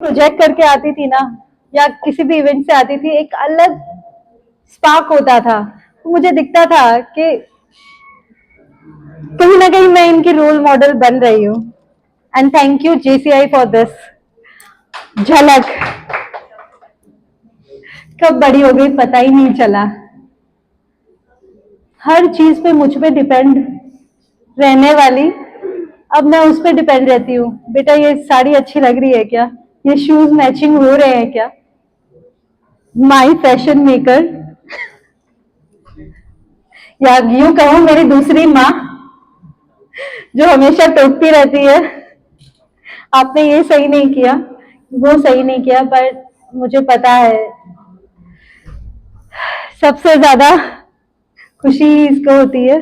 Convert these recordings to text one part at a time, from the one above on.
Project करके आती थी ना, या किसी भी इवेंट से आती थी, एक अलग स्पार्क होता था। मुझे दिखता था कि कहीं ना कहीं मैं इनकी रोल मॉडल बन रही हूँ। And thank you JCI for this. झलक कब बड़ी हो गई पता ही नहीं चला। हर चीज पे मुझ पे डिपेंड रहने वाली, अब मैं उस पे डिपेंड रहती हूँ। बेटा ये साड़ी अच्छी लग रही है क्या, ये शूज मैचिंग हो रहे हैं क्या। माई फैशन मेकर, या यूं कहूं मेरी दूसरी माँ, जो हमेशा टोकती रहती है, आपने ये सही नहीं किया, वो सही नहीं किया। पर मुझे पता है सबसे ज्यादा खुशी इसको होती है,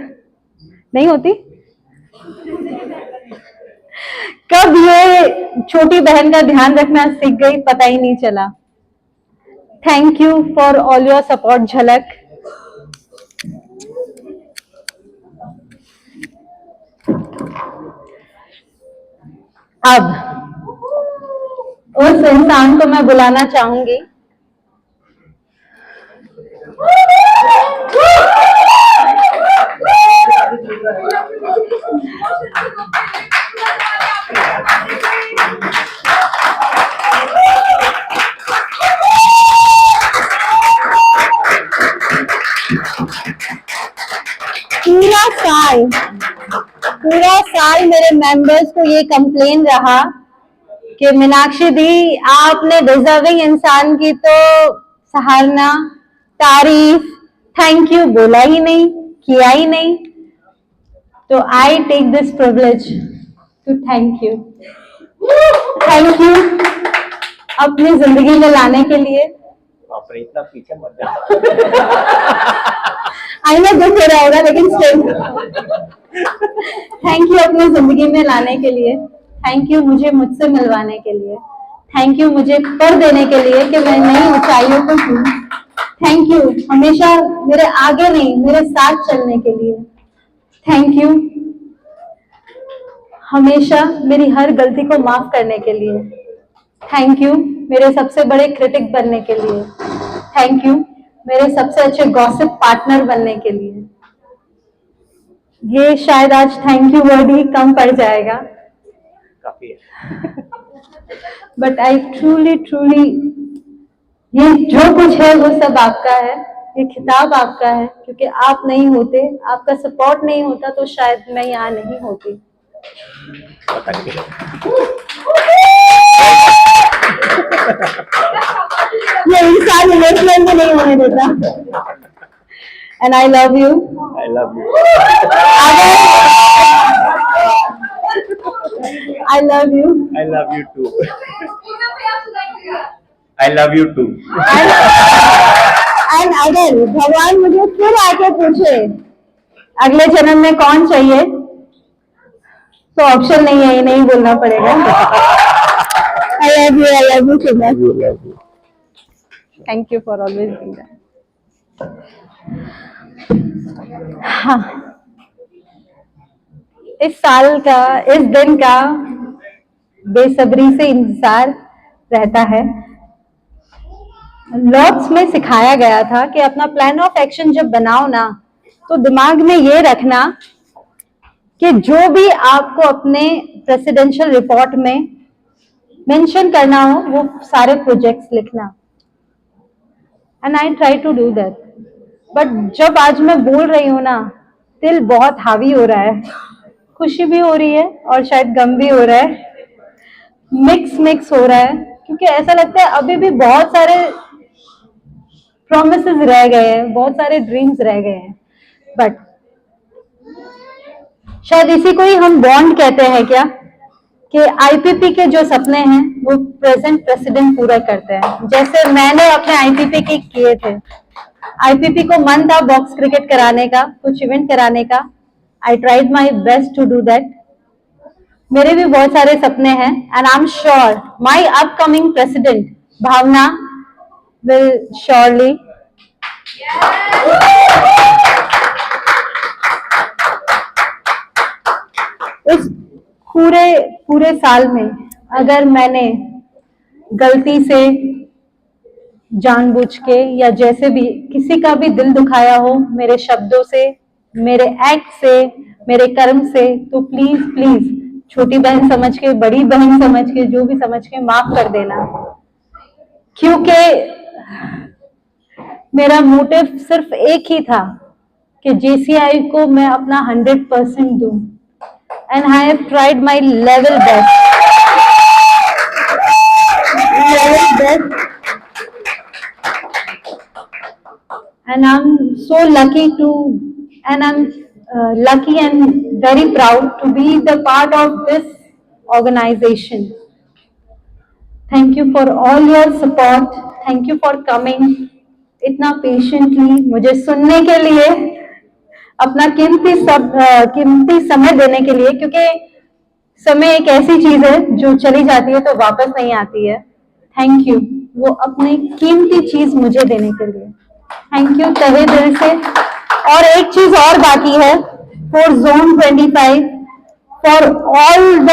नहीं होती। कब ये छोटी बहन का ध्यान रखना सीख गई पता ही नहीं चला। Thank you for all your support झलक। अब उस इंसान को मैं बुलाना चाहूंगी पूरा साल मेरे मेंबर्स को ये कंप्लेन रहा कि मीनाक्षी दी आपने डिजर्विंग इंसान की तो सराहना, तारीफ, थैंक यू बोला ही नहीं, किया ही नहीं। तो I take this privilege to thank you अपनी जिंदगी में लाने के लिए। इतना पीछे मत जाओ। आई में दुख हो रहा होगा लेकिन स्टिल थैंक यू अपनी जिंदगी में लाने के लिए। थैंक यू मुझे मुझसे मिलवाने के लिए। थैंक यू मुझे कर देने के लिए कि मैं नई ऊंचाइयों को छूं। थैंक यू हमेशा मेरे आगे नहीं मेरे साथ चलने के लिए। थैंक यू हमेशा मेरी हर गलती को माफ करने के लिए। थैंक यू मेरे सबसे बड़े क्रिटिक बनने के लिए। थैंक यू मेरे सबसे अच्छे गॉसिप पार्टनर बनने के लिए। ये शायद आज थैंक यू वर्ड ही कम पड़ जाएगा, काफी बट आई ट्रूली ये जो कुछ है वो सब आपका है, ये खिताब आपका है। क्योंकि आप नहीं होते, आपका सपोर्ट नहीं होता तो शायद मैं यहाँ नहीं होती। ये इंसान इमोशनल भी नहीं होने देता। And I love you. I love you. I love you. I love you too. I love you too. And अगर भगवान मुझे फिर आके पूछे अगले जन्म में कौन चाहिए, तो ऑप्शन नहीं है, ये नहीं बोलना पड़ेगा। I love you so much. Thank you for always being there. हाँ, इस साल का, इस दिन का बेसब्री से इंतजार रहता है। लॉर्ड्स में सिखाया गया था कि अपना प्लान ऑफ एक्शन जब बनाओ ना, तो दिमाग में ये रखना कि जो भी आपको अपने प्रेसिडेंशियल रिपोर्ट में मेंशन करना हो वो सारे प्रोजेक्ट्स लिखना। And I try to do that. But जब आज मैं बोल रही हूँ ना, दिल बहुत हावी हो रहा है, खुशी भी हो रही है और शायद गम भी हो रहा है, मिक्स हो रहा है। क्योंकि ऐसा लगता है अभी भी बहुत सारे प्रॉमिसेस रह गए हैं, बहुत सारे ड्रीम्स रह गए हैं। बट शायद इसी को ही हम बॉन्ड कहते हैं क्या, कि IPP के जो सपने हैं वो प्रेजेंट प्रेसिडेंट पूरा करते हैं। जैसे मैंने अपने IPP के किए थे। IPP को मन था बॉक्स क्रिकेट कराने का, कुछ इवेंट कराने का। I tried my best to do that. मेरे भी बहुत सारे सपने हैं and I am sure my upcoming president Bhavna will surely इस पूरे साल में अगर मैंने गलती से, जानबूझ के या जैसे भी किसी का भी दिल दुखाया हो मेरे शब्दों से, मेरे एक्ट से, मेरे कर्म से, तो प्लीज प्लीज छोटी बहन समझ के, बड़ी बहन समझ के, जो भी समझ के माफ कर देना, क्योंकि मेरा मोटिव सिर्फ एक ही था कि जेसीआई को मैं अपना 100% दूं, and I have tried my level best, and I'm so lucky to, and I'm lucky and very proud to be the part of this organization. Thank you for all your support. Thank you for coming इतना patiently मुझे सुनने के लिए, अपना कीमती समय देने के लिए, क्योंकि समय एक ऐसी चीज है जो चली जाती है तो वापस नहीं आती है। थैंक यू वो अपनी कीमती चीज मुझे देने के लिए, थैंक यू तहे दिल से। और एक चीज और बाकी है, for zone 25, for all the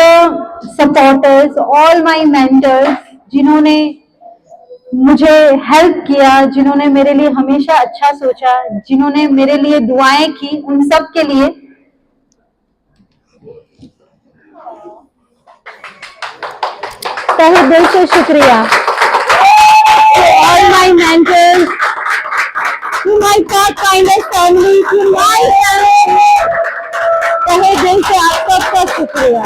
supporters, all my mentors, जिन्होंने मुझे हेल्प किया, जिन्होंने मेरे लिए हमेशा अच्छा सोचा, जिन्होंने मेरे लिए दुआएं की, उन सब के लिए तहे दिल से शुक्रिया। All my mentors, to my kindest family, to my family, तहे दिल से आप सबका शुक्रिया,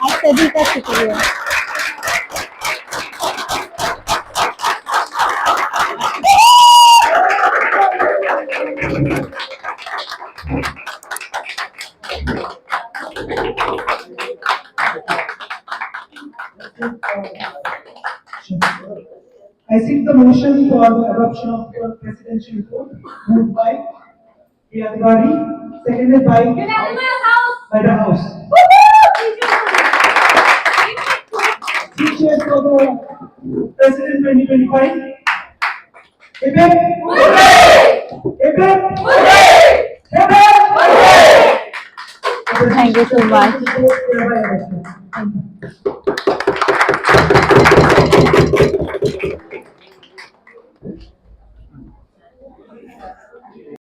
आप सभी का शुक्रिया। I seek the motion for the adoption of your presidential report, moved by Priya Tiwari, seconded by the House. Three cheers for the President 2025. Hip hip! Hip hip! Thank you so much.